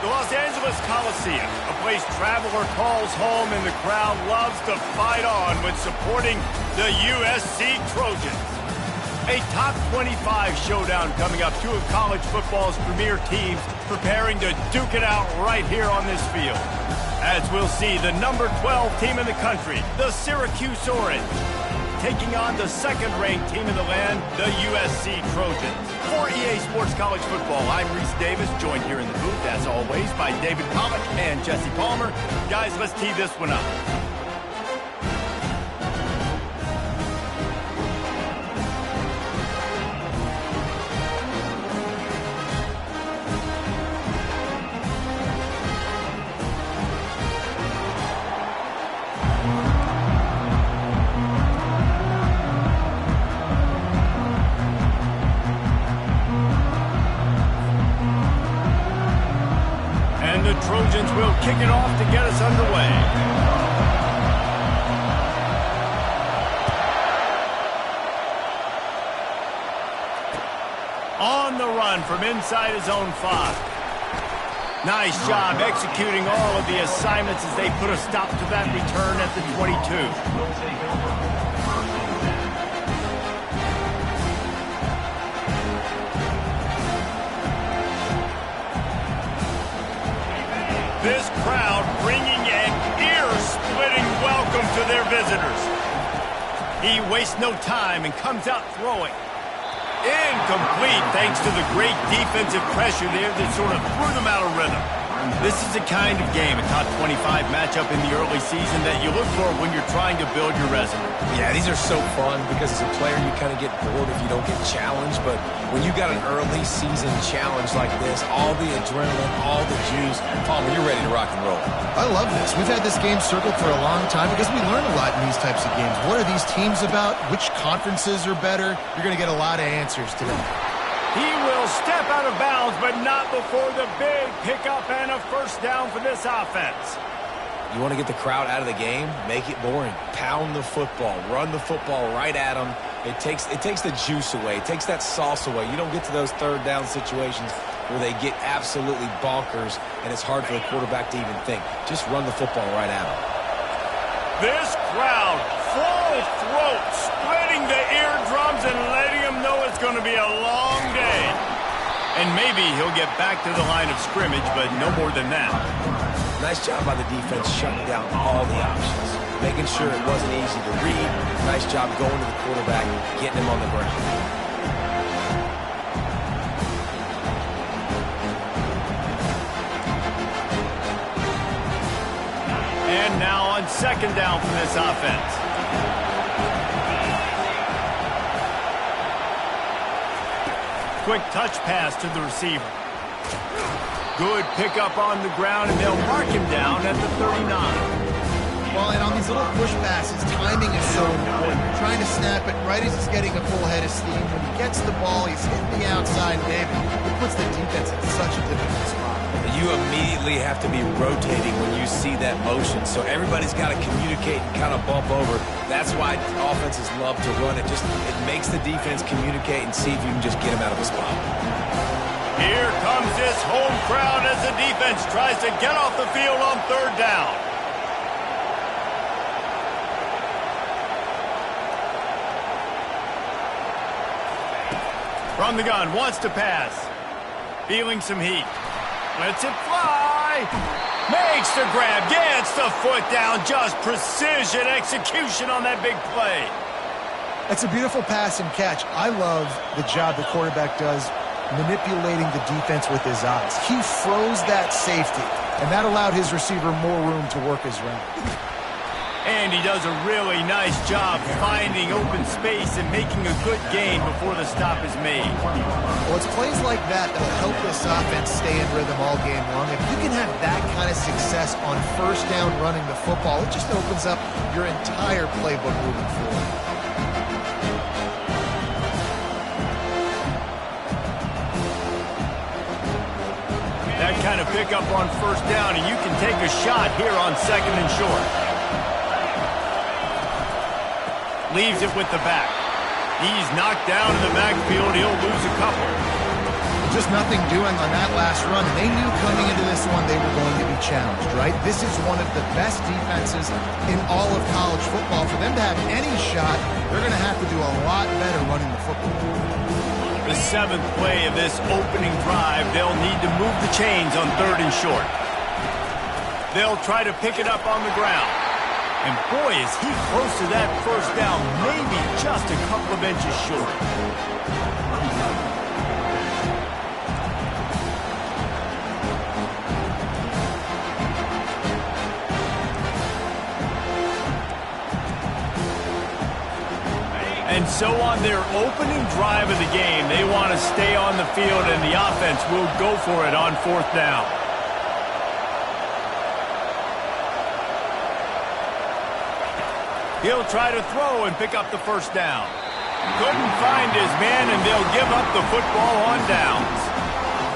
The Los Angeles Coliseum, a place traveler calls home and the crowd loves to fight on when supporting the USC Trojans. A top 25 showdown coming up, two of college football's premier teams preparing to duke it out right here on this field. As we'll see, the number 12 team in the country, the Syracuse Orange, taking on the second-ranked team in the land, the USC Trojans. For EA Sports College Football, I'm Reese Davis, joined here in the booth, as always, by David Pollack and Jesse Palmer. Guys, let's tee this one up. The Trojans will kick it off to get us underway. On the run from inside his own 5. Nice job executing all of the assignments as they put a stop to that return at the 22. This crowd bringing an ear-splitting welcome to their visitors. He wastes no time and comes out throwing. Incomplete thanks to the great defensive pressure there that sort of threw them out of rhythm. This is the kind of game, a top 25 matchup in the early season, that you look for when you're trying to build your resume. Yeah, these are so fun because as a player you kind of get bored if you don't get challenged, but when you got an early season challenge like this, all the adrenaline, all the juice, Palmer, you're ready to rock and roll. I love this. We've had this game circled for a long time because we learn a lot in these types of games. What are these teams about? Which conferences are better? You're going to get a lot of answers today. He will step out of bounds, but not before the big pickup and a first down for this offense. You want to get the crowd out of the game? Make it boring. Pound the football. Run the football right at them. It takes the juice away. It takes that sauce away. You don't get to those third down situations where they get absolutely bonkers, and it's hard for the quarterback to even think. Just run the football right at them. This crowd, full throat, splitting the eardrums and letting them know it's going to be a long day. And maybe he'll get back to the line of scrimmage, but no more than that. Nice job by the defense shutting down all the options, making sure it wasn't easy to read. Nice job going to the quarterback, getting him on the ground. And now on second down for this offense. Quick touch pass to the receiver. Good pickup on the ground, and they'll mark him down at the 39. Well, and on these little push passes, timing is so important. You're trying to snap it right as he's getting a full head of steam. When he gets the ball, he's hitting the outside, David. It puts the defense in such a difficult spot. You immediately have to be rotating when you see that motion, so everybody's got to communicate and kind of bump over. That's why offenses love to run it. It makes the defense communicate and see if you can just get him out of a spot. Here comes this home crowd as the defense tries to get off the field on third down. From the gun, wants to pass. Feeling some heat. Lets it fly. Makes the grab. Gets the foot down. Just precision execution on that big play. That's a beautiful pass and catch. I love the job the quarterback does manipulating the defense with his eyes. He froze that safety, and that allowed his receiver more room to work his route. And he does a really nice job finding open space and making a good gain before the stop is made. Well, it's plays like that that will help this offense stay in rhythm all game long. If you can have that kind of success on first down running the football, it just opens up your entire playbook moving forward. That kind of pickup on first down, and you can take a shot here on second and short. Leaves it with the back. He's knocked down in the backfield. He'll lose a couple. Just nothing doing on that last run, and they knew coming into this one they were going to be challenged, right? This is one of the best defenses in all of college football. For them to have any shot, they're going to have to do a lot better running the football. The seventh play of this opening drive, they'll need to move the chains on third and short. They'll try to pick it up on the ground. And boy, is he close to that first down, maybe just a couple of inches short. And so on their opening drive of the game, they want to stay on the field, and the offense will go for it on 4th down. He'll try to throw and pick up the first down. Couldn't find his man, and they'll give up the football on downs.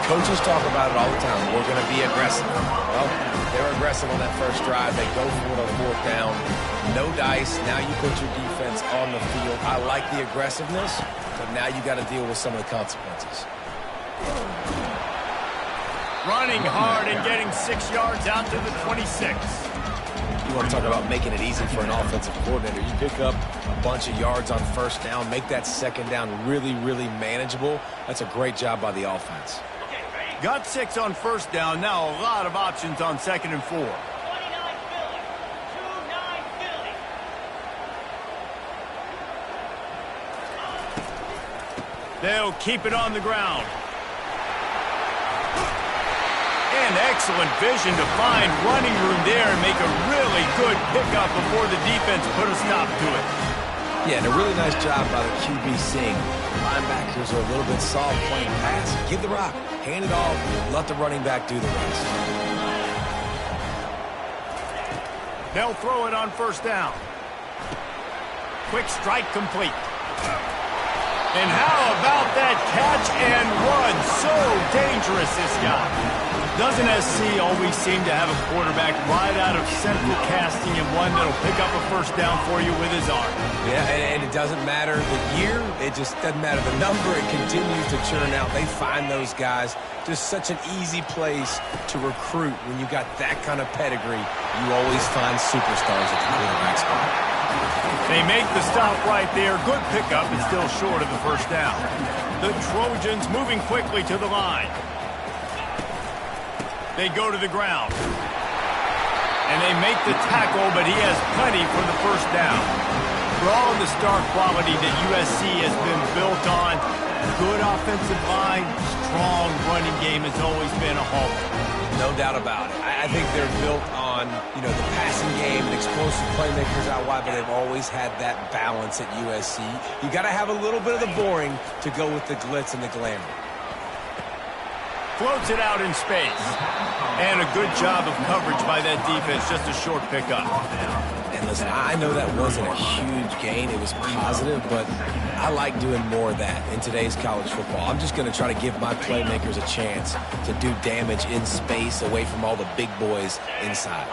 Coaches talk about it all the time. We're going to be aggressive. Well, they're aggressive on that first drive. They go for it on 4th down. No dice. Now you put your defense on the field. I like the aggressiveness, but now you got to deal with some of the consequences. Running hard and getting 6 yards out to the 26. You want to talk about making it easy for an offensive coordinator. You pick up a bunch of yards on first down, make that second down really, really manageable. That's a great job by the offense. Got 6 on first down. Now a lot of options on 2nd and 4. 29 Philly. 2-9 Philly. They'll keep it on the ground. And excellent vision to find running room there and make a really good pickup before the defense put a stop to it. Yeah, and a really nice job by the QB seeing. Linebackers are a little bit soft playing pass. Give the rock, hand it off, let the running back do the rest. They'll throw it on first down. Quick strike complete. And how about that catch and run? So dangerous, this guy. Doesn't SC always seem to have a quarterback right out of central casting and one that'll pick up a first down for you with his arm? Yeah, and it doesn't matter the year. It just doesn't matter the number. It continues to churn out. They find those guys. Just such an easy place to recruit. When you got that kind of pedigree, you always find superstars at the quarterback spot. They make the stop right there. Good pickup, and still short of the first down. The Trojans moving quickly to the line. They go to the ground. And they make the tackle, but he has plenty for the first down. For all of the star quality that USC has been built on, good offensive line, strong running game has always been a hallmark. No doubt about it. I think they're built on, the passing game and explosive playmakers out wide, but they've always had that balance at USC. You got to have a little bit of the boring to go with the glitz and the glamour. Floats it out in space. And a good job of coverage by that defense. Just a short pickup. And listen, I know that wasn't a huge gain. It was positive, but I like doing more of that in today's college football. I'm just going to try to give my playmakers a chance to do damage in space away from all the big boys inside.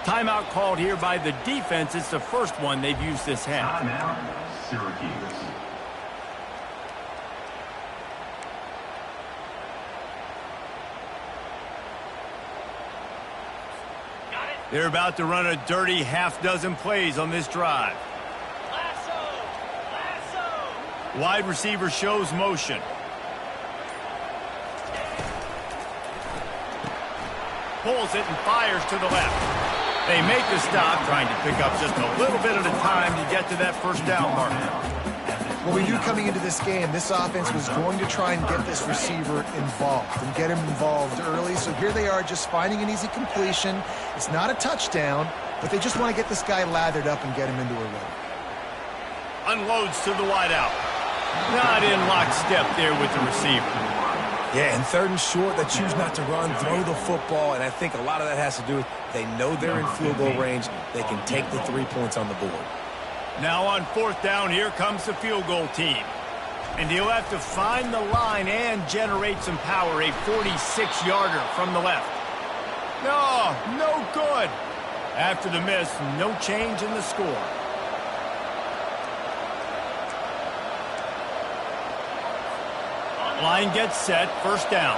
Timeout called here by the defense. It's the first one they've used this half. Timeout, Syracuse. They're about to run a dirty half-dozen plays on this drive. Lasso. Wide receiver shows motion. Pulls it and fires to the left. They make the stop, trying to pick up just a little bit at a time to get to that first down mark. Well, we knew coming into this game, this offense was going to try and get this receiver involved and get him involved early. So here they are just finding an easy completion. It's not a touchdown, but they just want to get this guy lathered up and get him into a rhythm. Unloads to the wideout. Not in lockstep there with the receiver. Yeah, and 3rd and short, they choose not to run, throw the football, and I think a lot of that has to do with they know they're in field goal range. They can take the 3 points on the board. Now on 4th down, here comes the field goal team. And he'll have to find the line and generate some power. A 46-yarder from the left. No good. After the miss, no change in the score. Line gets set, first down.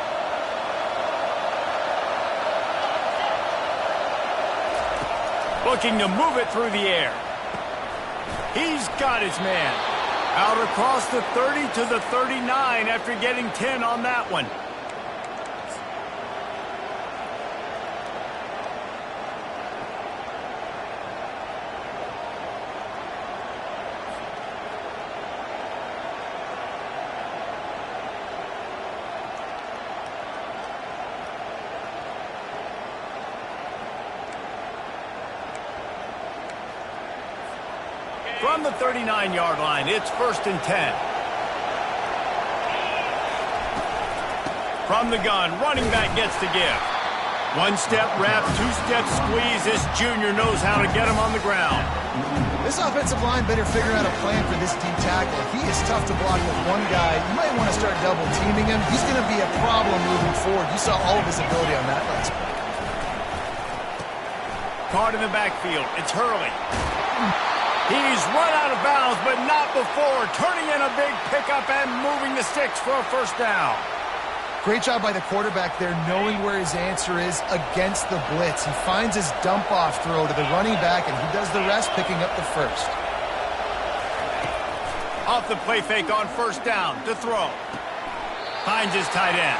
Looking to move it through the air. He's got his man. Out across the 30 to the 39 after getting 10 on that one. From the 39-yard line, it's 1st and 10. From the gun, running back gets to give. One-step wrap, two-step squeeze. This junior knows how to get him on the ground. This offensive line better figure out a plan for this D tackle. He is tough to block with one guy. You might want to start double-teaming him. He's going to be a problem moving forward. You saw all of his ability on that last play. Caught in the backfield. It's Hurley. He's run out of bounds, but not before. Turning in a big pickup and moving the sticks for a 1st down. Great job by the quarterback there, knowing where his answer is against the blitz. He finds his dump-off throw to the running back, and he does the rest, picking up the 1st. Off the play fake on 1st down to throw. Finds his tight end.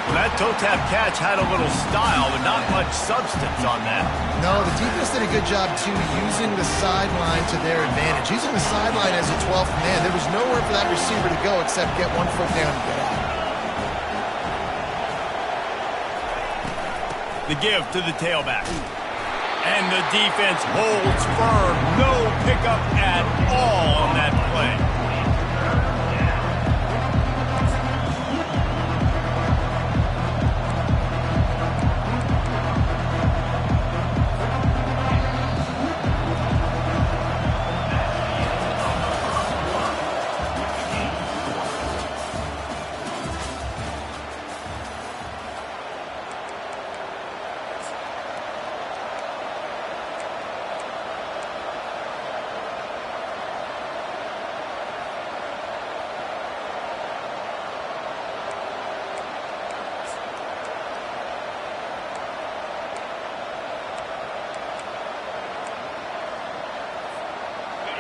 Well, that toe-tap catch had a little style, but not much substance on that. No, the defense did a good job, too, using the sideline to their advantage. Using the sideline as a 12th man. There was nowhere for that receiver to go except get 1 foot down and get out. The give to the tailback. And the defense holds firm. No pickup at all on that play.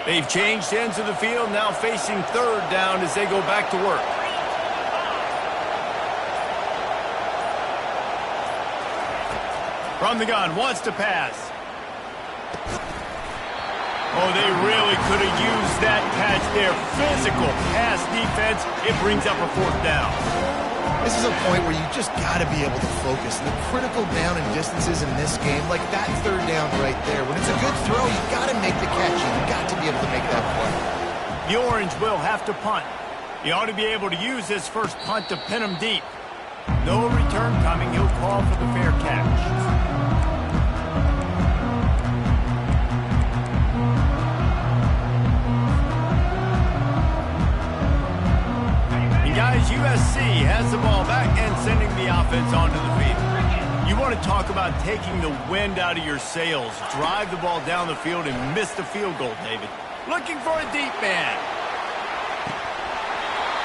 They've changed ends of the field, now facing 3rd down as they go back to work. From the gun, wants to pass. Oh, they really could have used that catch there. Physical pass defense. It brings up a 4th down. This is a point where you just got to be able to focus. The critical down and distances in this game, like that 3rd down right there. When it's a good throw, you got to make the catch. You've got to be able to make that play. The Orange will have to punt. He ought to be able to use this first punt to pin him deep. No return coming. He'll call for the fair catch. Guys, USC has the ball back and sending the offense onto the field. You want to talk about taking the wind out of your sails. Drive the ball down the field and miss the field goal, David. Looking for a deep man.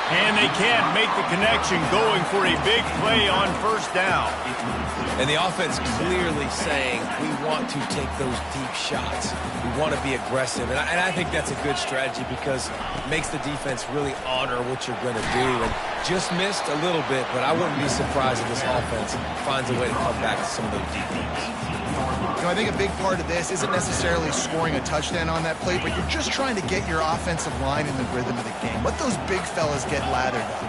And they can't make the connection, going for a big play on 1st down. And the offense clearly saying, we want to take those deep shots. We want to be aggressive. And I think that's a good strategy because it makes the defense really honor what you're going to do. And just missed a little bit, but I wouldn't be surprised if this offense finds a way to come back to some of those deep things. You know, I think a big part of this isn't necessarily scoring a touchdown on that play, but you're just trying to get your offensive line in the rhythm of the game. Let those big fellas get lathered up.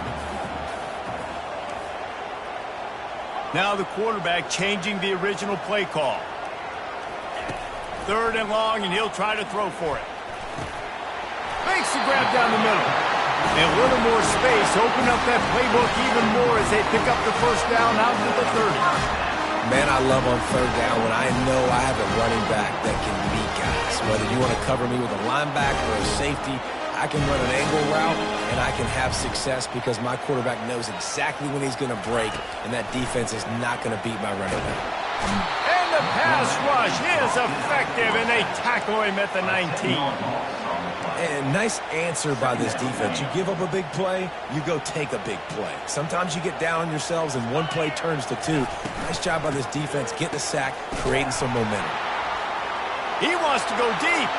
Now the quarterback changing the original play call. 3rd and long, and he'll try to throw for it. Makes the grab down the middle. And a little more space. Open up that playbook even more as they pick up the 1st down out to the 30. Man, I love on 3rd down when I know I have a running back that can beat guys. Whether you want to cover me with a linebacker or a safety, I can run an angle route, and I can have success because my quarterback knows exactly when he's going to break, and that defense is not going to beat my running back. And the pass rush is effective, and they tackle him at the 19. And nice answer by this defense. You give up a big play, you go take a big play. Sometimes you get down on yourselves and one play turns to 2. Nice job by this defense getting a sack, creating some momentum. He wants to go deep.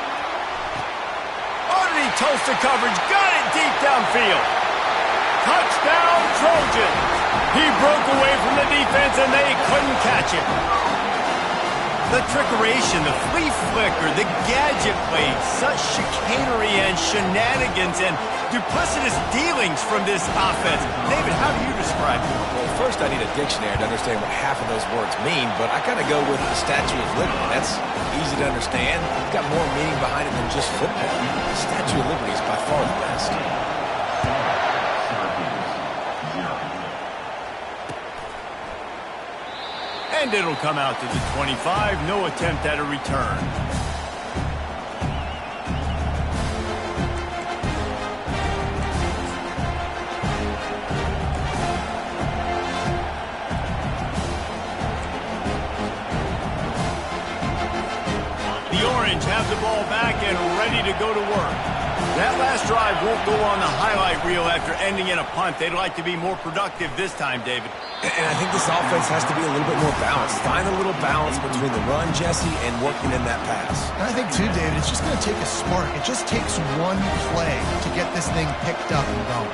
Oh, did he toast the coverage? Got it deep downfield. Touchdown, Trojans. He broke away from the defense and they couldn't catch him. The trickeration, the flea flicker, the gadget plays, such chicanery and shenanigans and duplicitous dealings from this offense. David, how do you describe it? Well, first I need a dictionary to understand what half of those words mean, but I kind of go with the Statue of Liberty. That's easy to understand. It's got more meaning behind it than just football. The Statue of Liberty is by far the best. And it'll come out to the 25. No attempt at a return. The Orange have the ball back and ready to go to work. That last drive won't go on the highlight reel after ending in a punt. They'd like to be more productive this time, David. And I think this offense has to be a little bit more balanced. Find a little balance between the run, Jesse, and working in that pass. And I think, too, David, it's just going to take a spark. It just takes one play to get this thing picked up and going.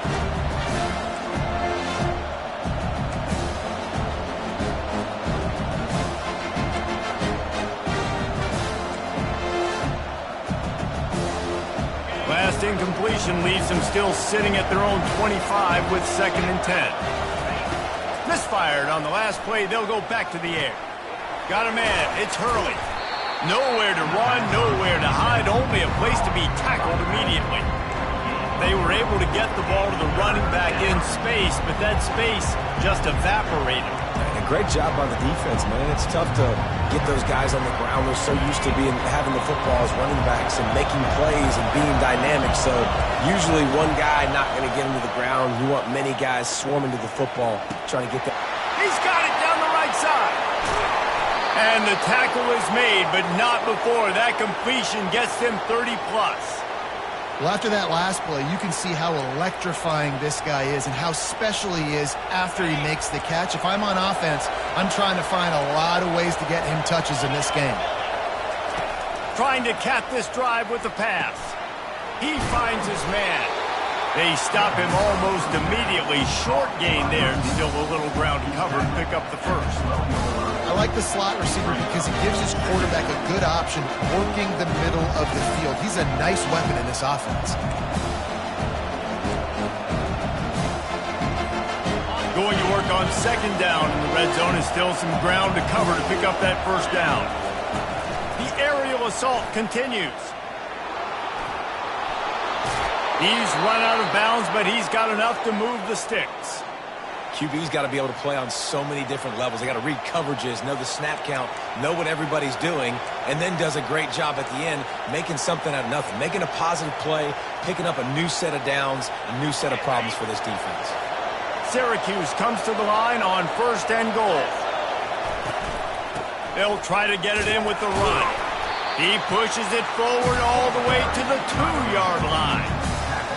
Last incompletion leaves them still sitting at their own 25 with 2nd and 10. Misfired on the last play. They'll go back to the air. Got a man. It's Hurley. Nowhere to run, nowhere to hide, only a place to be tackled immediately. They were able to get the ball to the running back in space, but that space just evaporated. And a great job by the defense, man. It's tough to get those guys on the ground. They're so used to having the football as running backs and making plays and being dynamic. So usually one guy not going to get him to the ground. You want many guys swarming to the football, trying to get that. He's got it down the right side. And the tackle is made, but not before that completion gets them 30-plus. Well, after that last play, you can see how electrifying this guy is and how special he is after he makes the catch. If I'm on offense, I'm trying to find a lot of ways to get him touches in this game. Trying to cap this drive with the pass. He finds his man. They stop him almost immediately. Short gain there. Still a little ground to cover and pick up the first. I like the slot receiver because he gives his quarterback a good option working the middle of the field. He's a nice weapon in this offense. Going to work on 2nd down in the red zone is still some ground to cover to pick up that first down. The aerial assault continues. He's run out of bounds, but he's got enough to move the sticks. QB's got to be able to play on so many different levels. They got to read coverages, know the snap count, know what everybody's doing, and then does a great job at the end making something out of nothing, making a positive play, picking up a new set of downs, a new set of problems for this defense. Syracuse comes to the line on 1st and goal. They'll try to get it in with the run. He pushes it forward all the way to the 2-yard line.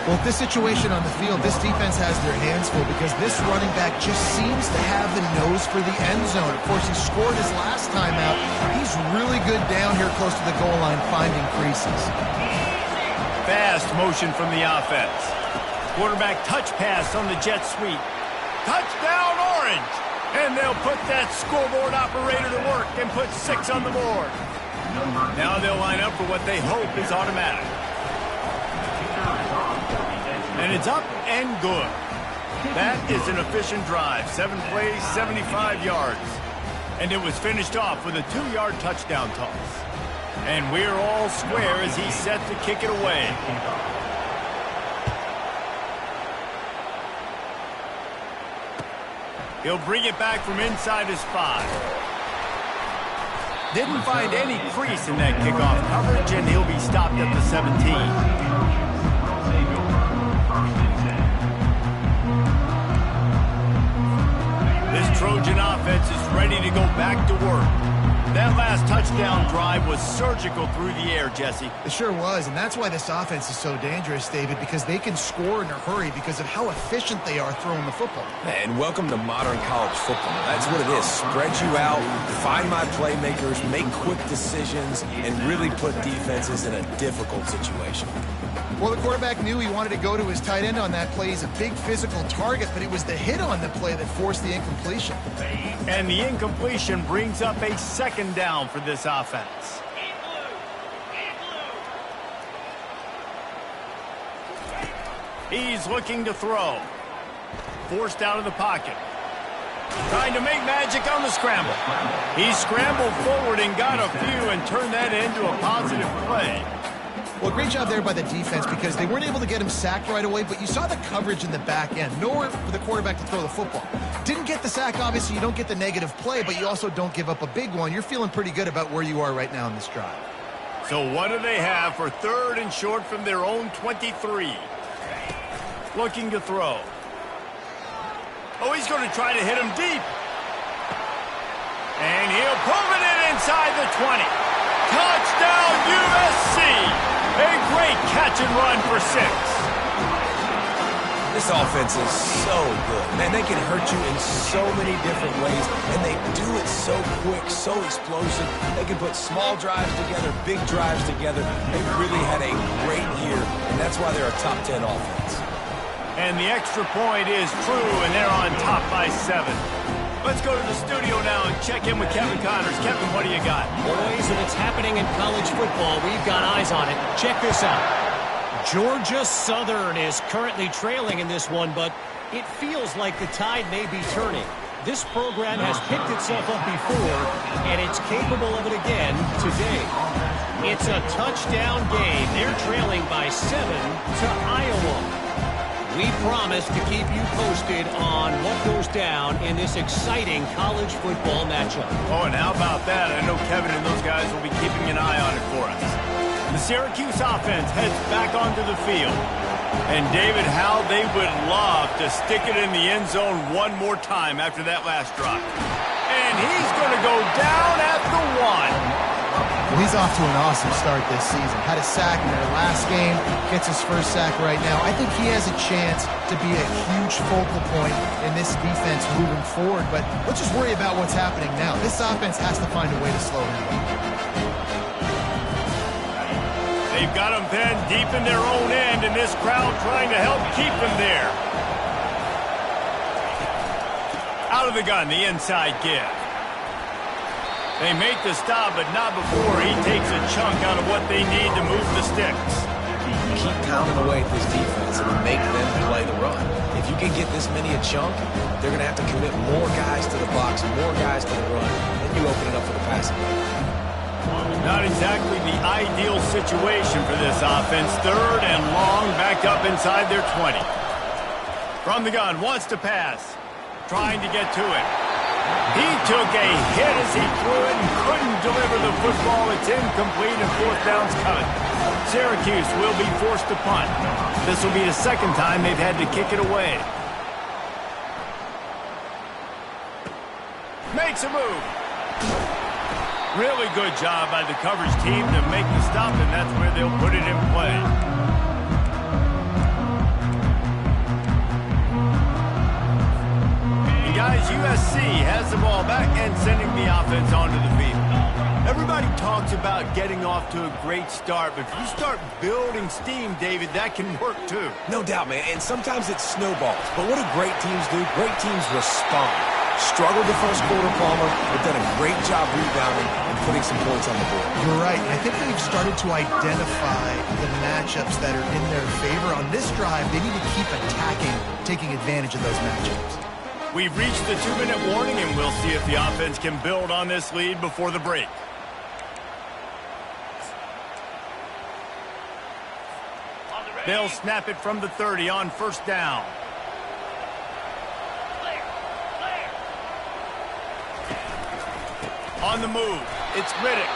Well, with this situation on the field, this defense has their hands full because this running back just seems to have the nose for the end zone. Of course, he scored his last time out. He's really good down here close to the goal line, finding creases. Fast motion from the offense. Quarterback touch pass on the jet sweep. Touchdown, Orange! And they'll put that scoreboard operator to work and put 6 on the board. Now they'll line up for what they hope is automatic. And it's up and good. That is an efficient drive. 7 plays, 75 yards. And it was finished off with a 2-yard touchdown toss. And we're all square as he's set to kick it away. He'll bring it back from inside his 5. Didn't find any crease in that kickoff coverage, and he'll be stopped at the 17. This Trojan offense is ready to go back to work. That last touchdown drive was surgical through the air, Jesse. It sure was, and that's why this offense is so dangerous, David, because they can score in a hurry because of how efficient they are throwing the football. And welcome to modern college football. That's what it is. Spread you out, find my playmakers, make quick decisions, and really put defenses in a difficult situation. Well, the quarterback knew he wanted to go to his tight end on that play. He's a big physical target, but it was the hit on the play that forced the incompletion. And the incompletion brings up a second down for this offense. He's looking to throw. Forced out of the pocket. Trying to make magic on the scramble. He scrambled forward and got a few and turned that into a positive play. Well, great job there by the defense because they weren't able to get him sacked right away, but you saw the coverage in the back end. Nowhere for the quarterback to throw the football. Didn't get the sack, obviously. You don't get the negative play, but you also don't give up a big one. You're feeling pretty good about where you are right now in this drive. So what do they have for 3rd and short from their own 23? Looking to throw. Oh, he's going to try to hit him deep. And he'll pull it in inside the 20. Touchdown, USC! A great catch and run for 6. This offense is so good. Man, they can hurt you in so many different ways, and they do it so quick, so explosive. They can put small drives together, big drives together. They really had a great year, and that's why they're a top 10 offense. And the extra point is true, and they're on top by 7. Let's go to the studio now and check in with Kevin Connors. Kevin, what do you got? Boys, if it's happening in college football, we've got eyes on it. Check this out. Georgia Southern is currently trailing in this one, but it feels like the tide may be turning. This program has picked itself up before, and it's capable of it again today. It's a touchdown game. They're trailing by 7 to Iowa. We promise to keep you posted on what goes down in this exciting college football matchup. Oh, and how about that? I know Kevin and those guys will be keeping an eye on it for us. The Syracuse offense heads back onto the field. And David, how they would love to stick it in the end zone one more time after that last drop. And he's going to go down at the 1. He's off to an awesome start this season. Had a sack in their last game, gets his first sack right now. I think he has a chance to be a huge focal point in this defense moving forward, but let's just worry about what's happening now. This offense has to find a way to slow him down. They've got him pinned deep in their own end, and this crowd trying to help keep him there. Out of the gun, the inside give. They make the stop, but not before he takes a chunk out of what they need to move the sticks. Keep pounding away at this defense and make them play the run. If you can get this many a chunk, they're going to have to commit more guys to the box, more guys to the run, then you open it up for the passing game. Not exactly the ideal situation for this offense. 3rd and long, back up inside their 20. From the gun, wants to pass. Trying to get to it. He took a hit as he threw it and couldn't deliver the football. It's incomplete and 4th down's coming. Syracuse will be forced to punt. This will be the 2nd time they've had to kick it away. Makes a move. Really good job by the coverage team to make the stop, and that's where they'll put it in play. And guys, USC has the ball back and sending the offense onto the field. Everybody talks about getting off to a great start, but if you start building steam, David, that can work too. No doubt, man, and sometimes it snowballs. But what do great teams do? Great teams respond. Struggled the first quarter, Palmer, but done a great job rebounding and putting some points on the board. You're right, and I think they've started to identify the matchups that are in their favor. On this drive, they need to keep attacking, taking advantage of those matchups. We've reached the 2-minute warning, and we'll see if the offense can build on this lead before the break. They'll snap it from the 30 on 1st down. On the move, it's Riddick.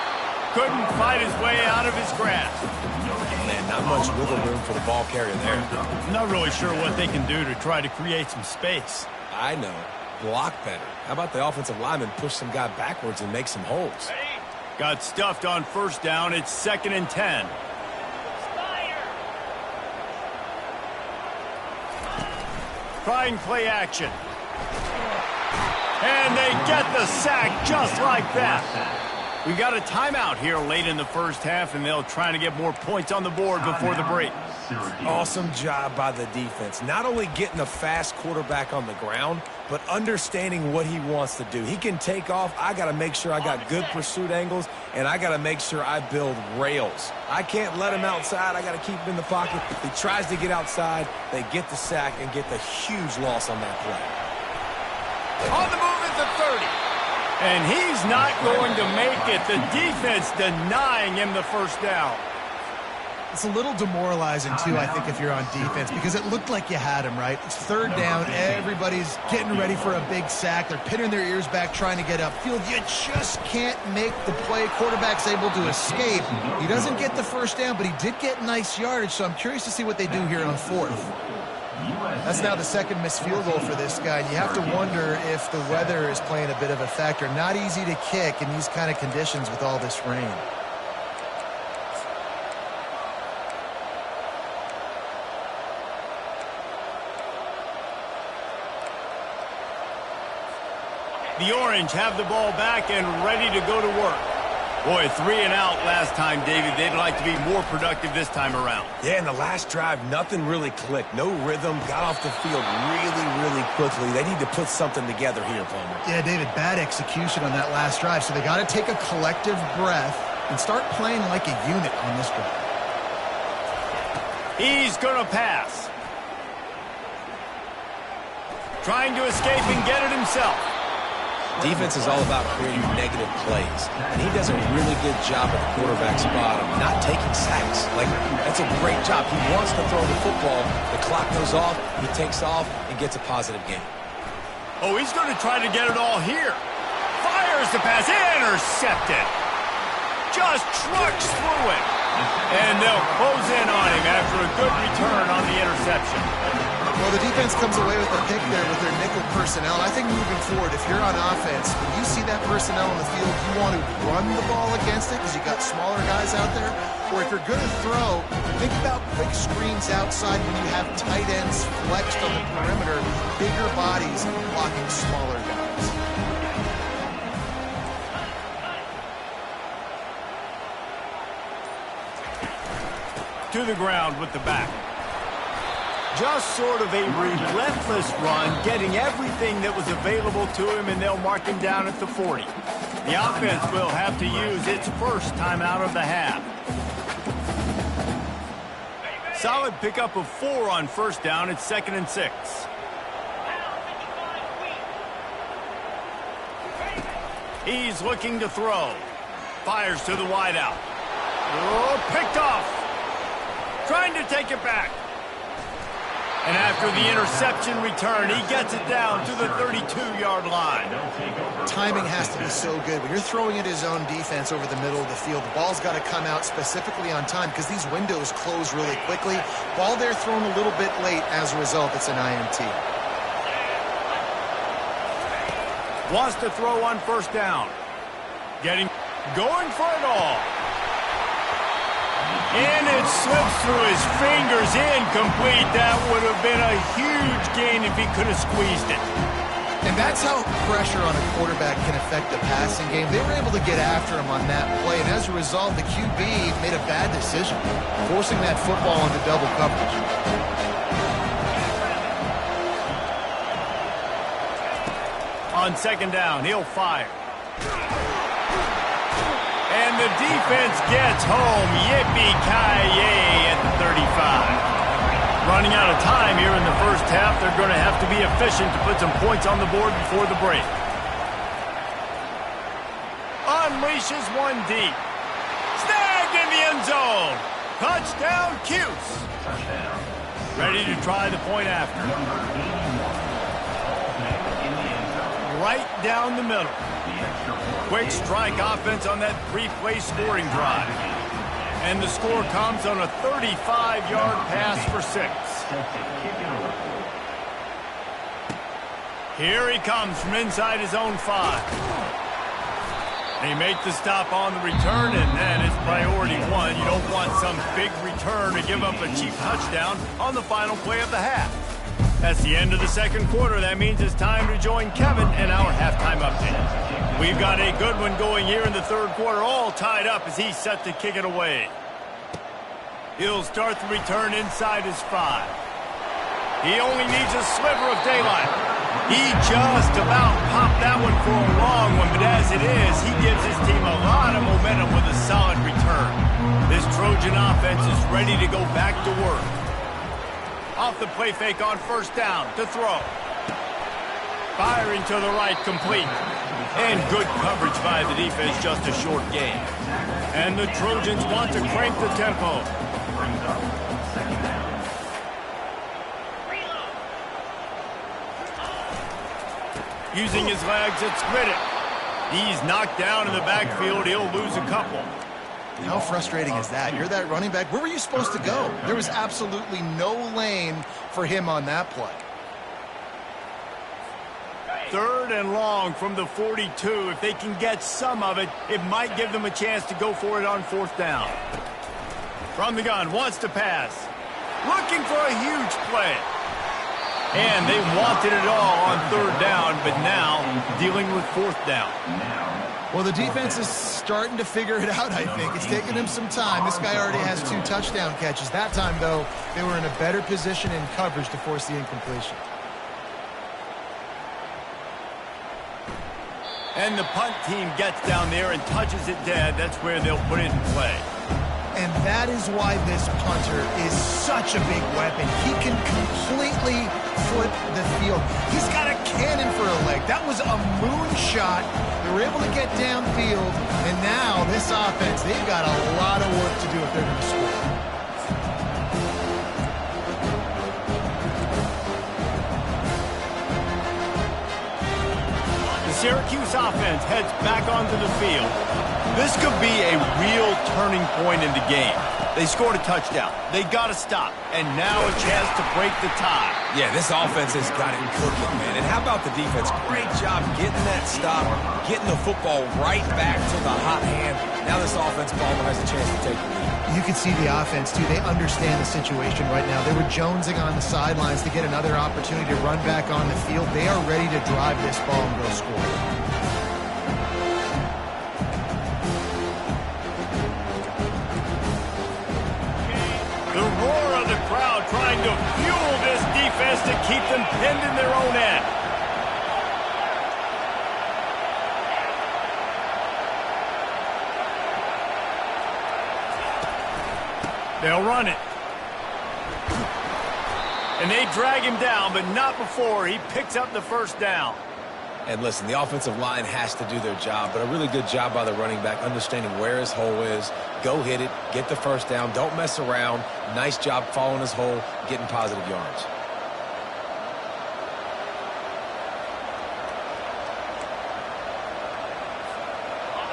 Couldn't fight his way out of his grasp. Man, not much wiggle room for the ball carrier there. Not really sure what they can do to try to create some space. I know. Block better. How about the offensive lineman push some guy backwards and make some holes? Got stuffed on 1st down. It's 2nd and 10. Trying play action. And they get the sack just like that. We got a timeout here late in the 1st half, and they'll try to get more points on the board before the break. Awesome job by the defense. Not only getting a fast quarterback on the ground, but understanding what he wants to do. He can take off. I got to make sure I got good pursuit angles, and I got to make sure I build rails. I can't let him outside. I got to keep him in the pocket. He tries to get outside. They get the sack and get the huge loss on that play. On the move at the 30. And he's not going to make it. The defense denying him the first down. It's a little demoralizing, too, I think, if you're on defense, because it looked like you had him, right? It's third down. Everybody's getting ready for a big sack. They're pinning their ears back, trying to get upfield. You just can't make the play. Quarterback's able to escape. He doesn't get the first down, but he did get nice yardage, so I'm curious to see what they do here on fourth. That's now the second missed field goal for this guy. You have to wonder if the weather is playing a bit of a factor. Not easy to kick in these kind of conditions with all this rain. The Orange have the ball back and ready to go to work. Boy, 3 and out last time, David. They'd like to be more productive this time around. Yeah, in the last drive, nothing really clicked. No rhythm. Got off the field really, really quickly. They need to put something together here, Palmer. Yeah, David, bad execution on that last drive. So they got to take a collective breath and start playing like a unit on this drive. He's going to pass. Trying to escape and get it himself. Defense is all about creating negative plays, and he does a really good job at the quarterback spot of not taking sacks. Like, that's a great job. He wants to throw the football. The clock goes off, he takes off, and gets a positive gain. Oh, he's going to try to get it all here. Fires the pass, intercepted. Just trucks through it. And they'll close in on him after a good return on the interception. Well, the defense comes away with a pick there with their nickel personnel. I think moving forward, if you're on offense, when you see that personnel on the field, you want to run the ball against it because you got smaller guys out there. Or if you're going to throw, think about quick screens outside when you have tight ends flexed on the perimeter, bigger bodies blocking smaller guys. To the ground with the back. Just sort of a relentless run, getting everything that was available to him, and they'll mark him down at the 40. The offense will have to use its first timeout of the half. Solid pickup of 4 on first down. It's 2nd and 6. He's looking to throw. Fires to the wideout. Oh, picked off. Trying to take it back. And after the interception return, he gets it down to the 32-yard line. Timing has to be so good. When you're throwing at his own defense over the middle of the field, the ball's got to come out specifically on time because these windows close really quickly. Ball there thrown a little bit late. As a result, it's an INT. Wants to throw on first down. Going for it all. And it slips through his fingers, incomplete. That would have been a huge gain if he could have squeezed it. And that's how pressure on a quarterback can affect the passing game. They were able to get after him on that play, and as a result, the QB made a bad decision, forcing that football into double coverage. On second down, he'll fire. And the defense gets home. Yippee-ki-yay at the 35. Running out of time here in the first half. They're going to have to be efficient to put some points on the board before the break. Unleashes one deep. Snagged in the end zone. Touchdown, Cuse. Ready to try the point after. Right down the middle. Quick strike offense on that 3-play scoring drive. And the score comes on a 35-yard pass for 6. Here he comes from inside his own 5. They make the stop on the return, and that is priority 1. You don't want some big return to give up a cheap touchdown on the final play of the half. That's the end of the second quarter. That means it's time to join Kevin and our halftime update. We've got a good one going here in the third quarter, all tied up as he's set to kick it away. He'll start the return inside his 5. He only needs a sliver of daylight. He just about popped that one for a long one, but as it is, he gives his team a lot of momentum with a solid return. This Trojan offense is ready to go back to work. Off the play fake on first down to throw. Firing to the right, complete. And good coverage by the defense, just a short gain. And the Trojans want to crank the tempo. Using his legs, it's Riddick. He's knocked down in the backfield. He'll lose a couple. How frustrating is that? You're that running back. Where were you supposed to go? There was absolutely no lane for him on that play. 3rd and long from the 42. If they can get some of it, it might give them a chance to go for it on 4th down. From the gun, wants to pass. Looking for a huge play. And they wanted it all on 3rd down, but now dealing with 4th down. Well, the defense is starting to figure it out, I think. It's taken him some time. This guy already has 2 touchdown catches. That time, though, they were in a better position in coverage to force the incompletion. And the punt team gets down there and touches it dead. That's where they'll put it in play. And that is why this punter is such a big weapon. He can completely flip the field. He's got a cannon for a leg. That was a moonshot. They were able to get downfield, and now this offense, they've got a lot of work to do if they're going to score. The Syracuse offense heads back onto the field. This could be a real turning point in the game. They scored a touchdown. They got to stop. And now a chance to break the tie. Yeah, this offense has got it cooking, man. And how about the defense? Great job getting that stop, getting the football right back to the hot hand. Now this offense, Palmer, has a chance to take the lead. You can see the offense, too. They understand the situation right now. They were jonesing on the sidelines to get another opportunity to run back on the field. They are ready to drive this ball and go score. The roar of the crowd trying to fuel this defense to keep them pinned in their own end. They'll run it. And they drag him down, but not before he picks up the 1st down. And listen, the offensive line has to do their job, but a really good job by the running back, understanding where his hole is. Go hit it, get the 1st down, don't mess around. Nice job following his hole, getting positive yards.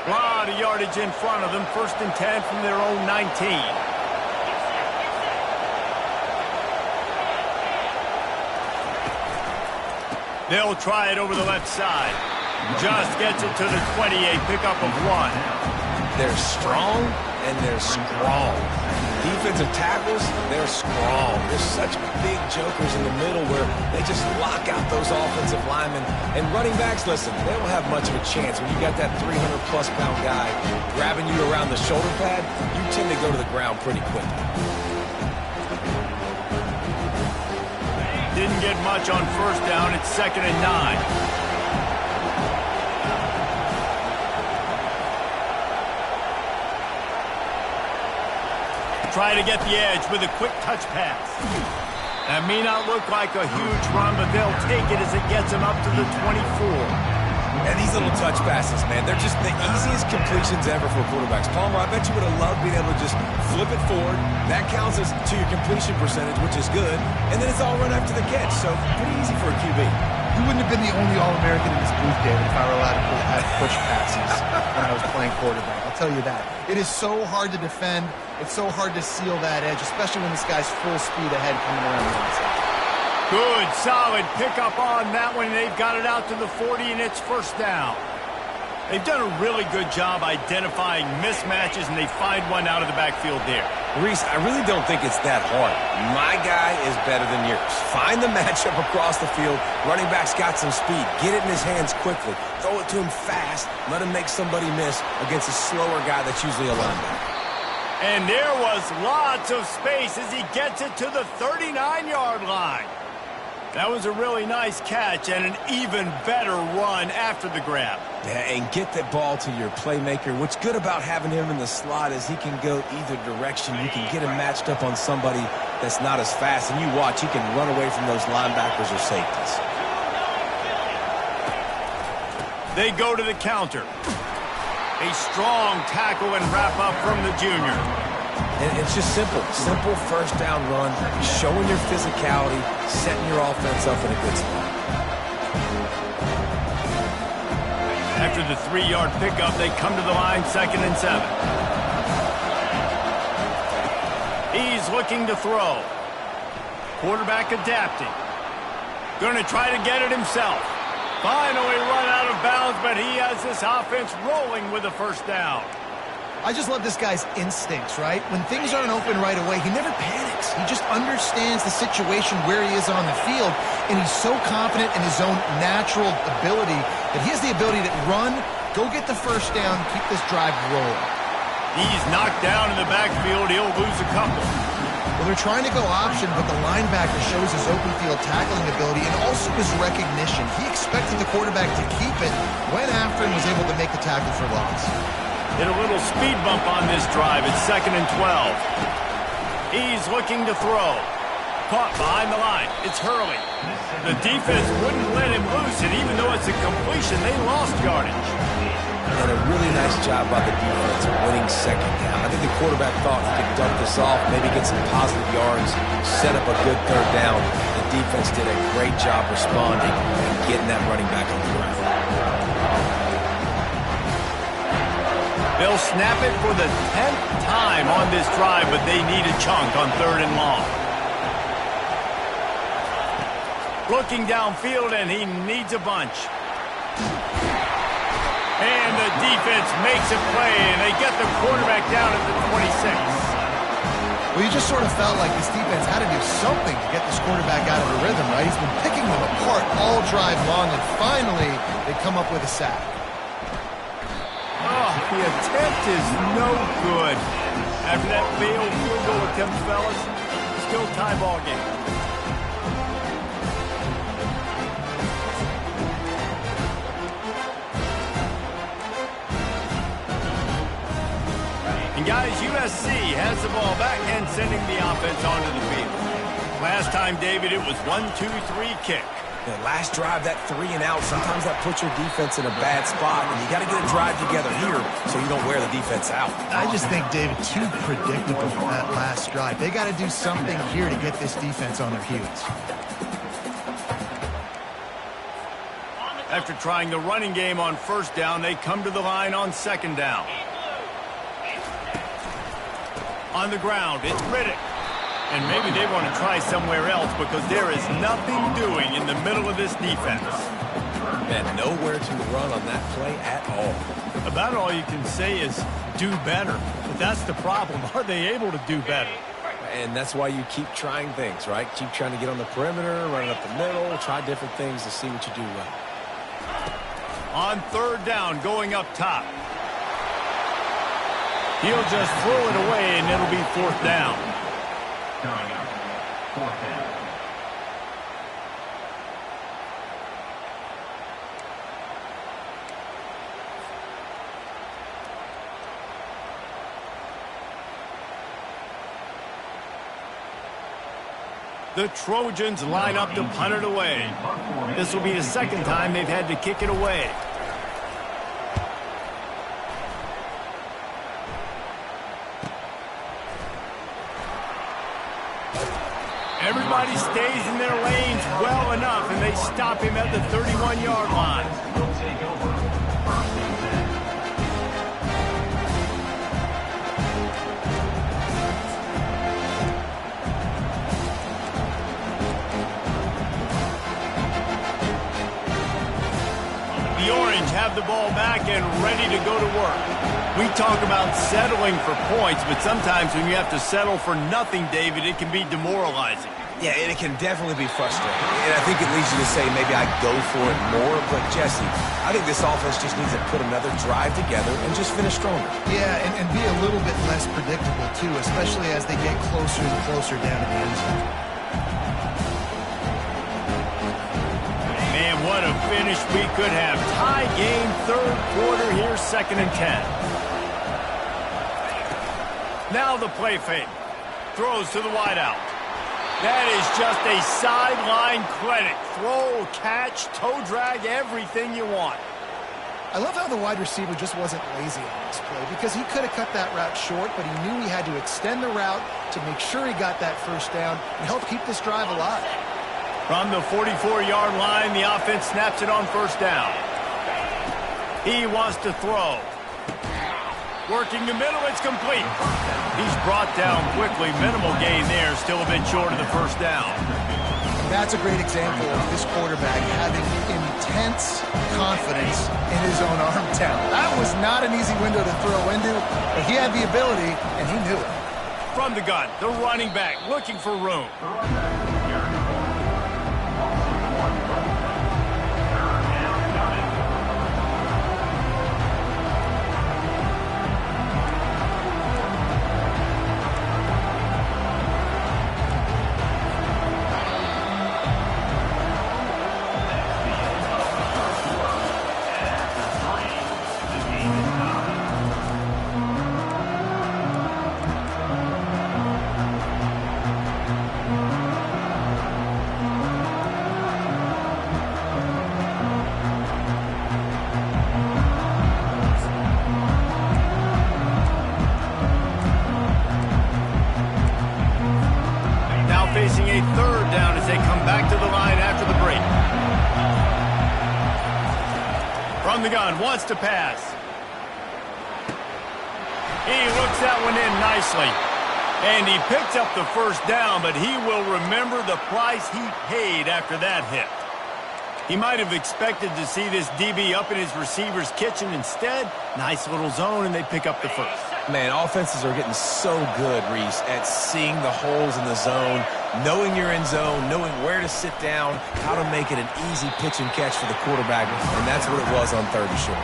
A lot of yardage in front of them. 1st and 10 from their own 19. They'll try it over the left side. Just gets it to the 28, pickup of 1. They're strong and they're strong. Defensive tackles, they're strong. There's such big jokers in the middle where they just lock out those offensive linemen. And running backs, listen, they don't have much of a chance. When you got that 300-plus pound guy grabbing you around the shoulder pad, you tend to go to the ground pretty quickly. Didn't get much on 1st down. It's 2nd and 9. Try to get the edge with a quick touch pass. That may not look like a huge run, but they'll take it as it gets them up to the 24. And these little touch passes, man, they're just the easiest completions ever for quarterbacks. Palmer, I bet you would have loved being able to just flip it forward. That counts as to your completion percentage, which is good. And then it's all run after the catch, so pretty easy for a QB. You wouldn't have been the only All-American in this booth, David, if I were allowed to have push passes when I was playing quarterback. I'll tell you that. It is so hard to defend. It's so hard to seal that edge, especially when this guy's full speed ahead coming around the inside. Good, solid pickup on that one. They've got it out to the 40, and it's 1st down. They've done a really good job identifying mismatches, and they find one out of the backfield there. Reese, I really don't think it's that hard. My guy is better than yours. Find the matchup across the field. Running back's got some speed. Get it in his hands quickly. Throw it to him fast. Let him make somebody miss against a slower guy that's usually a linebacker. And there was lots of space as he gets it to the 39-yard line. That was a really nice catch and an even better run after the grab. Yeah, and get the ball to your playmaker. What's good about having him in the slot is he can go either direction. You can get him matched up on somebody that's not as fast, and you watch, he can run away from those linebackers or safeties. They go to the counter. A strong tackle and wrap-up from the junior. And it's just simple. Simple first down run, showing your physicality, setting your offense up in a good spot. After the 3-yard pickup, they come to the line 2nd and 7. He's looking to throw. Quarterback adapting. Going to try to get it himself. Finally run out of bounds, but he has this offense rolling with a first down. I just love this guy's instincts, right? When things aren't open right away, he never panics. He just understands the situation where he is on the field, and he's so confident in his own natural ability that he has the ability to run, go get the first down, keep this drive rolling. He's knocked down in the backfield. He'll lose a couple. Well, they're trying to go option, but the linebacker shows his open field tackling ability and also his recognition. He expected the quarterback to keep it, went after him, was able to make the tackle for loss. Hit a little speed bump on this drive. It's 2nd and 12. He's looking to throw. Caught behind the line. It's Hurley. The defense wouldn't let him loose, and even though it's a completion, they lost yardage. And a really nice job by the defense winning 2nd down. I think the quarterback thought he could dump this off, maybe get some positive yards, set up a good 3rd down. The defense did a great job responding and getting that running back on the ground. They'll snap it for the 10th time on this drive, but they need a chunk on 3rd and long. Looking downfield, and he needs a bunch. And the defense makes a play, and they get the quarterback down at the 26. Well, you just sort of felt like this defense had to do something to get this quarterback out of the rhythm, right? He's been picking them apart all drive long, and finally they come up with a sack. Oh, the attempt is no good. After that failed field goal attempt, fellas, still tie ball game. And guys, USC has the ball back and sending the offense onto the field. Last time, David, it was 1-2-3 kick. The last drive, that 3 and out, sometimes that puts your defense in a bad spot, and you got to get a drive together here so you don't wear the defense out. I just think, David, too predictable that last drive. They got to do something here to get this defense on their heels. After trying the running game on 1st down, they come to the line on 2nd down. On the ground, it's Riddick. And maybe they want to try somewhere else because there is nothing doing in the middle of this defense. And nowhere to run on that play at all. About all you can say is do better. But that's the problem. Are they able to do better? And that's why you keep trying things, right? Keep trying to get on the perimeter, running up the middle, try different things to see what you do well. On 3rd down, going up top. He'll just throw it away, and it'll be 4th down. The Trojans line up to punt it away. This will be the 2nd time they've had to kick it away. Everybody stays in their lanes well enough, and they stop him at the 31-yard line. The Orange have the ball back and ready to go to work. We talk about settling for points, but sometimes when you have to settle for nothing, David, it can be demoralizing. Yeah, and it can definitely be frustrating. And I think it leads you to say maybe I go for it more. But, Jesse, I think this offense just needs to put another drive together and just finish stronger. Yeah, and be a little bit less predictable, too, especially as they get closer and closer down to the end zone. Man, what a finish we could have. Tie game, third quarter here, 2nd and 10. Now the play fake. Throws to the wideout. That is just a sideline credit. Throw, catch, toe drag, everything you want. I love how the wide receiver just wasn't lazy on this play because he could have cut that route short, but he knew he had to extend the route to make sure he got that first down and help keep this drive alive. From the 44-yard line, the offense snaps it on first down. He wants to throw. Working the middle, it's complete. He's brought down quickly. Minimal gain there, still a bit short of the first down. That's a great example of this quarterback having intense confidence in his own arm talent. That was not an easy window to throw into, but he had the ability, and he knew it. From the gun, the running back looking for room. Facing a third down as they come back to the line after the break. From the gun, wants to pass. He looks that one in nicely. And he picks up the first down, but he will remember the price he paid after that hit. He might have expected to see this DB up in his receiver's kitchen. Instead, nice little zone, and they pick up the first. Man, offenses are getting so good, Reese, at seeing the holes in the zone, knowing you're in zone, knowing where to sit down, how to make it an easy pitch and catch for the quarterback, and that's what it was on 3rd and short.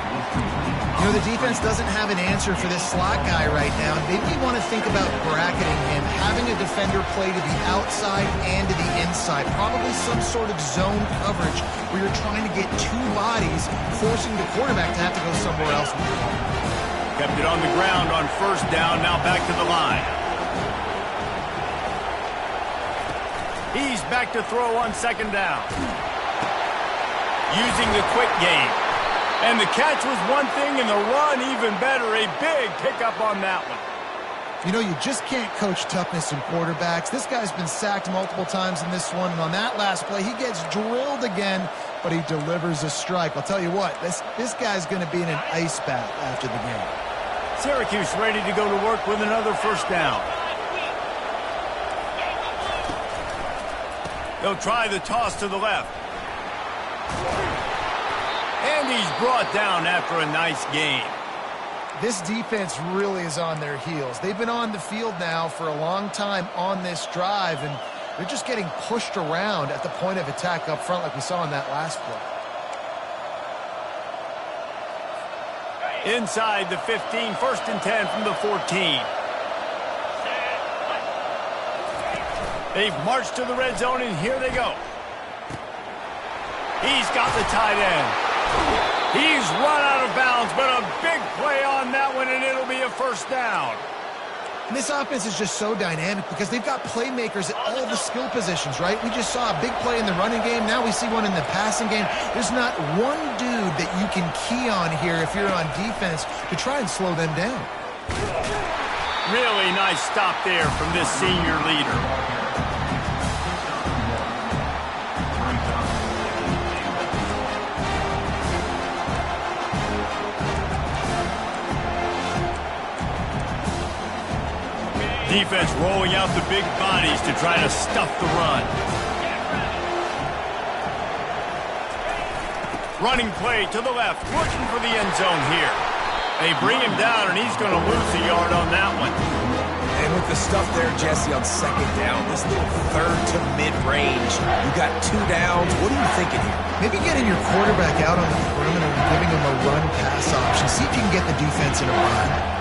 You know, the defense doesn't have an answer for this slot guy right now. Maybe you want to think about bracketing him, having a defender play to the outside and to the inside, probably some sort of zone coverage where you're trying to get two bodies, forcing the quarterback to have to go somewhere else. Kept it on the ground on first down, now back to the line. He's back to throw on 2nd down. Using the quick game. And the catch was one thing, and the run even better. A big pickup on that one. You know, you just can't coach toughness in quarterbacks. This guy's been sacked multiple times in this one, and on that last play, he gets drilled again, but he delivers a strike. I'll tell you what, this guy's going to be in an ice bath after the game. Syracuse ready to go to work with another first down. They'll try the toss to the left. And he's brought down after a nice gain. This defense really is on their heels. They've been on the field now for a long time on this drive, and they're just getting pushed around at the point of attack up front like we saw in that last play. Inside the 15, 1st and 10 from the 14. They've marched to the red zone, and here they go. He's got the tight end. He's run out of bounds, but a big play on that one, and it'll be a first down. And this offense is just so dynamic because they've got playmakers at all the skill positions, right? We just saw a big play in the running game. Now we see one in the passing game. There's not one dude that you can key on here if you're on defense to try and slow them down. Really nice stop there from this senior leader. Defense rolling out the big bodies to try to stuff the run. Running play to the left, looking for the end zone here. They bring him down, and he's going to lose a yard on that one. And with the stuff there, Jesse, on second down, this little third to mid-range, you got 2 downs. What are you thinking here? Maybe getting your quarterback out on the perimeter and giving him a run-pass option. See if you can get the defense in a bind.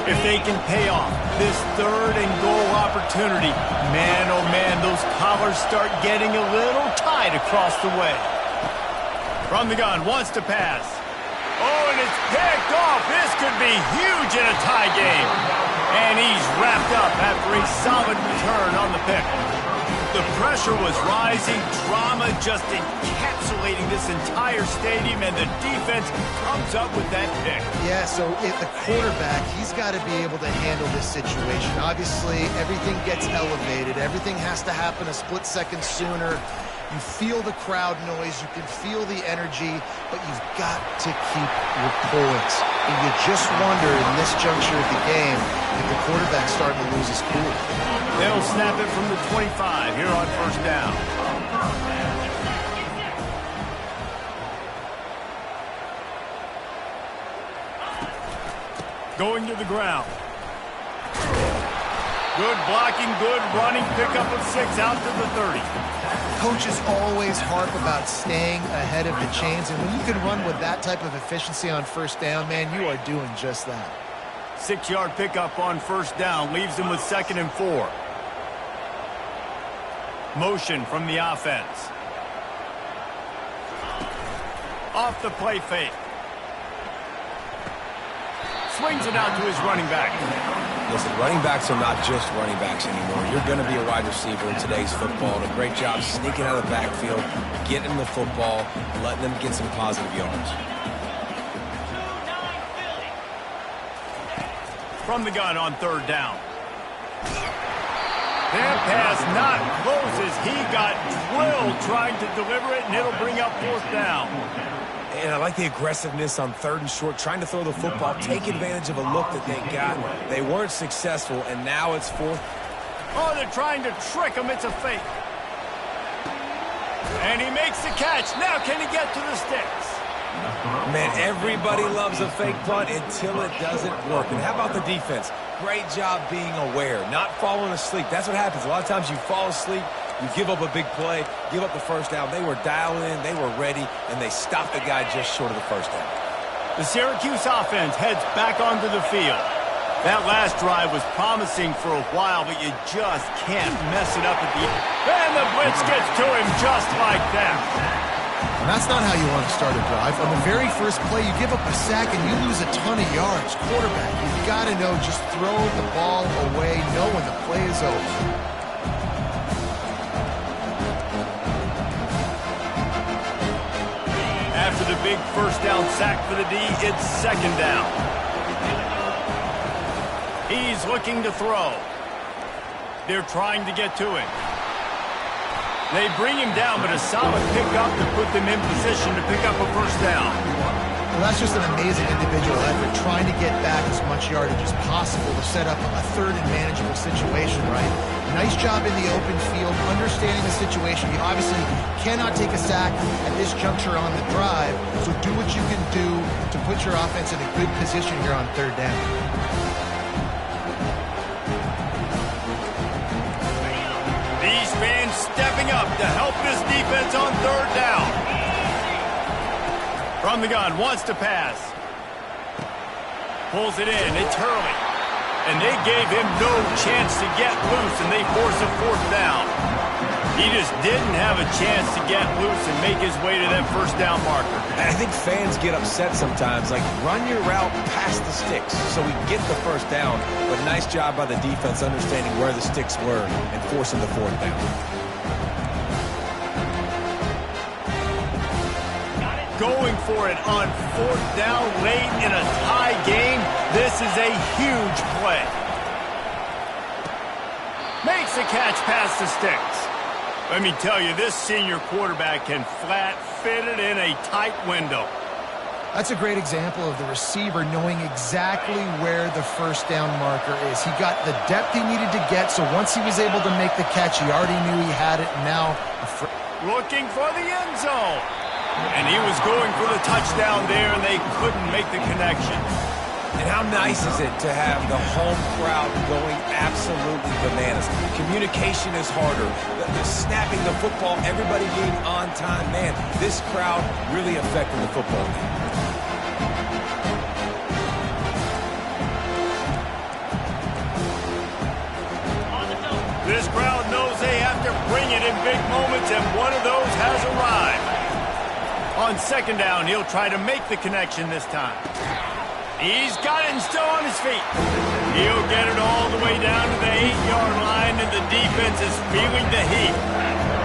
If they can pay off this third and goal opportunity, man, oh man, those collars start getting a little tight across the way. From the gun, wants to pass. Oh, and it's picked off. This could be huge in a tie game. And he's wrapped up after a solid return on the pick. The pressure was rising, drama just encapsulating this entire stadium, and the defense comes up with that pick. Yeah, so the quarterback, he's got to be able to handle this situation. Obviously, everything gets elevated. Everything has to happen a split second sooner. You feel the crowd noise. You can feel the energy, but you've got to keep your poise. And you just wonder in this juncture of the game if the quarterback's starting to lose his cool. They'll snap it from the 25 here on first down. Going to the ground. Good blocking, good running, pickup of 6 out to the 30. Coaches always harp about staying ahead of the chains, and when you can run with that type of efficiency on first down, man, you are doing just that. 6-yard pickup on first down leaves them with 2nd and 4. Motion from the offense. Off the play fake. Swings it out to his running back. Listen, running backs are not just running backs anymore. You're going to be a wide receiver in today's football. And a great job sneaking out of the backfield, getting the football, letting them get some positive yards. From the gun on third down. That pass not close as he got drilled trying to deliver it, and it'll bring up 4th down. And I like the aggressiveness on 3rd and short, trying to throw the football, take advantage of a look that they got. They weren't successful, and now it's 4th. Oh, they're trying to trick him. It's a fake. And he makes the catch. Now can he get to the sticks? Man, everybody loves a fake punt until it doesn't work. And how about the defense? Great job being aware, not falling asleep. That's what happens. A lot of times you fall asleep, you give up a big play, give up the first down. They were dialed in, they were ready, and they stopped the guy just short of the first down. The Syracuse offense heads back onto the field. That last drive was promising for a while, but you just can't mess it up at the end. And the blitz gets to him just like that. And that's not how you want to start a drive. On the very first play, you give up a sack and you lose a ton of yards. Quarterback, you've got to know, just throw the ball away, know when the play is over. After the big first down sack for the D, it's 2nd down. He's looking to throw. They're trying to get to him. They bring him down, but a solid pickup to put them in position to pick up a first down. Well, that's just an amazing individual effort, trying to get back as much yardage as possible to set up a 3rd and manageable situation, right? Nice job in the open field, understanding the situation. You obviously cannot take a sack at this juncture on the drive, so do what you can do to put your offense in a good position here on 3rd down. These fans stepping up to help this defense on 3rd down. From the gun, wants to pass. Pulls it in, it's Hurley. And they gave him no chance to get loose, and they force a 4th down. He just didn't have a chance to get loose and make his way to that first down marker. I think fans get upset sometimes, like run your route past the sticks so we get the first down. But nice job by the defense understanding where the sticks were and forcing the 4th down. Going for it on 4th down late in a tie game. This is a huge play. Makes the catch past the sticks. Let me tell you, this senior quarterback can flat fit it in a tight window. That's a great example of the receiver knowing exactly where the first down marker is. He got the depth he needed to get, so once he was able to make the catch, he already knew he had it, and now... Looking for the end zone. And he was going for the touchdown there, and they couldn't make the connection. And how nice is it to have the home crowd going absolutely bananas? Communication is harder. The snapping the football, everybody being on time. Man, this crowd really affected the football game. This crowd knows they have to bring it in big moments, and one of those has arrived. On second down, he'll try to make the connection this time. He's got it and still on his feet. He'll get it all the way down to the 8-yard line, and the defense is feeling the heat.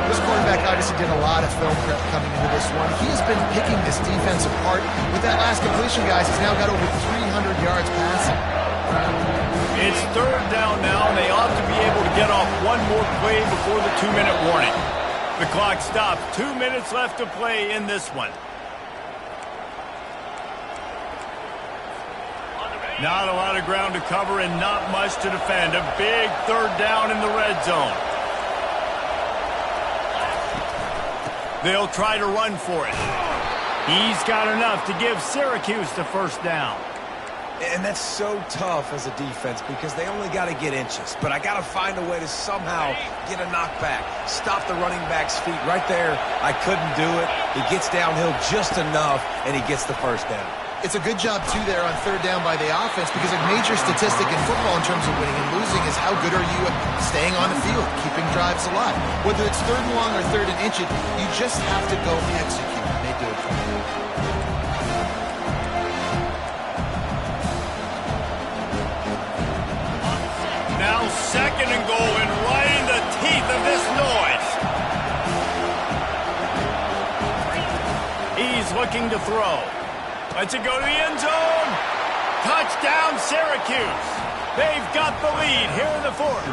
This quarterback obviously did a lot of film prep coming into this one. He has been picking this defense apart. With that last completion, guys, he's now got over 300 yards passing. It's third down now, and they ought to be able to get off one more play before the 2-minute warning. The clock stops. 2 minutes left to play in this one. Not a lot of ground to cover and not much to defend. A big third down in the red zone. They'll try to run for it. He's got enough to give Syracuse the first down. And that's so tough as a defense because they only got to get inches. But I got to find a way to somehow get a knockback. Stop the running back's feet right there. I couldn't do it. He gets downhill just enough, and he gets the first down. It's a good job, too, there on third down by the offense because a major statistic in football in terms of winning and losing is how good are you at staying on the field, keeping drives alive. Whether it's third and long or third and inch, you just have to go execute. And they do it for you. Now second and goal, and right in the teeth of this noise. He's looking to throw. Lets it go to the end zone. Touchdown, Syracuse. They've got the lead here in the fourth.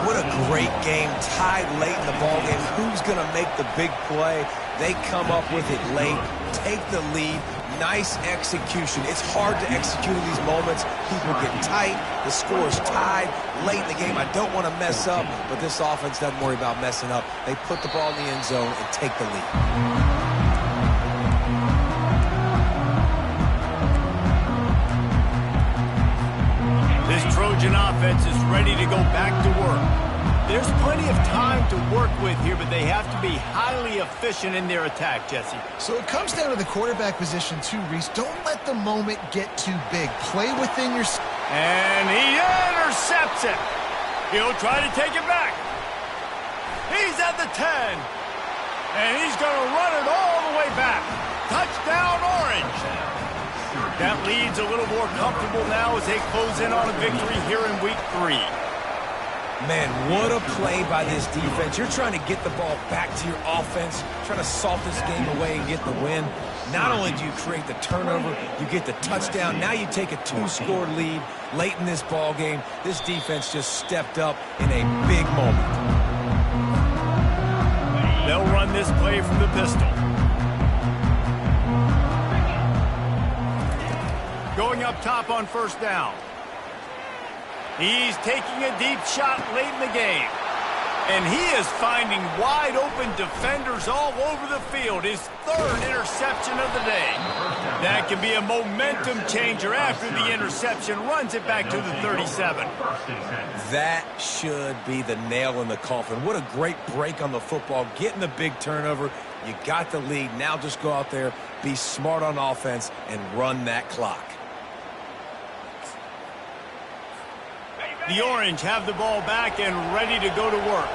What a great game, tied late in the ballgame. Who's going to make the big play? They come up with it late, take the lead. Nice execution. It's hard to execute in these moments. People get tight. The score is tied late in the game. I don't want to mess up, but this offense doesn't worry about messing up. They put the ball in the end zone and take the lead. This Trojan offense is ready to go back to work. There's plenty of time to work with here, but they have to be highly efficient in their attack, Jesse. So it comes down to the quarterback position, too, Reese. Don't let the moment get too big. Play within your... And he intercepts it. He'll try to take it back. He's at the 10. And he's going to run it all the way back. Touchdown, Orange. That lead's a little more comfortable now as they close in on a victory here in week 3. Man, what a play by this defense. You're trying to get the ball back to your offense, trying to salt this game away and get the win. Not only do you create the turnover, you get the touchdown. Now you take a 2-score lead late in this ball game. This defense just stepped up in a big moment. They'll run this play from the pistol. Going up top on first down. He's taking a deep shot late in the game. And he is finding wide open defenders all over the field. His third interception of the day. That can be a momentum changer after the interception. Runs it back to the 37. That should be the nail in the coffin. What a great break on the football. Getting the big turnover. You got the lead. Now just go out there, be smart on offense, and run that clock. The Orange have the ball back and ready to go to work.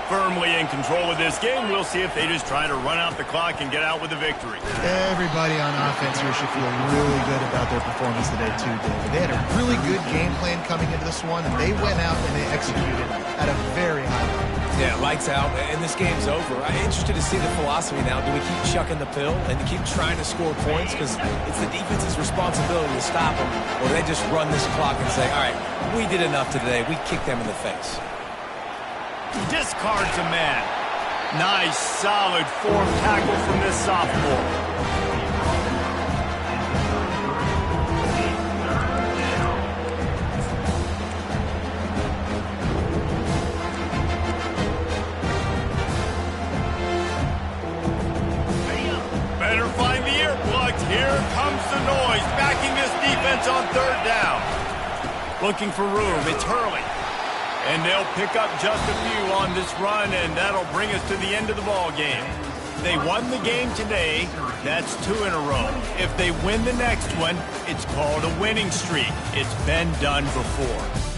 Firmly in control of this game. We'll see if they just try to run out the clock and get out with a victory. Everybody on offense here should feel really good about their performance today, too, David. They had a really good game plan coming into this one, and they went out and they executed at a very high level. Yeah, lights out, and this game's over. I'm interested to see the philosophy now. Do we keep chucking the pill and keep trying to score points? Because it's the defense's responsibility to stop them. Or do they just run this clock and say, all right, we did enough today. We kicked them in the face. Discards a man. Nice, solid form tackle from this sophomore. comes the noise, backing this defense on third down. Looking for room, it's Hurley. And they'll pick up just a few on this run, and that'll bring us to the end of the ball game. They won the game today. That's 2 in a row. If they win the next one, it's called a winning streak. It's been done before.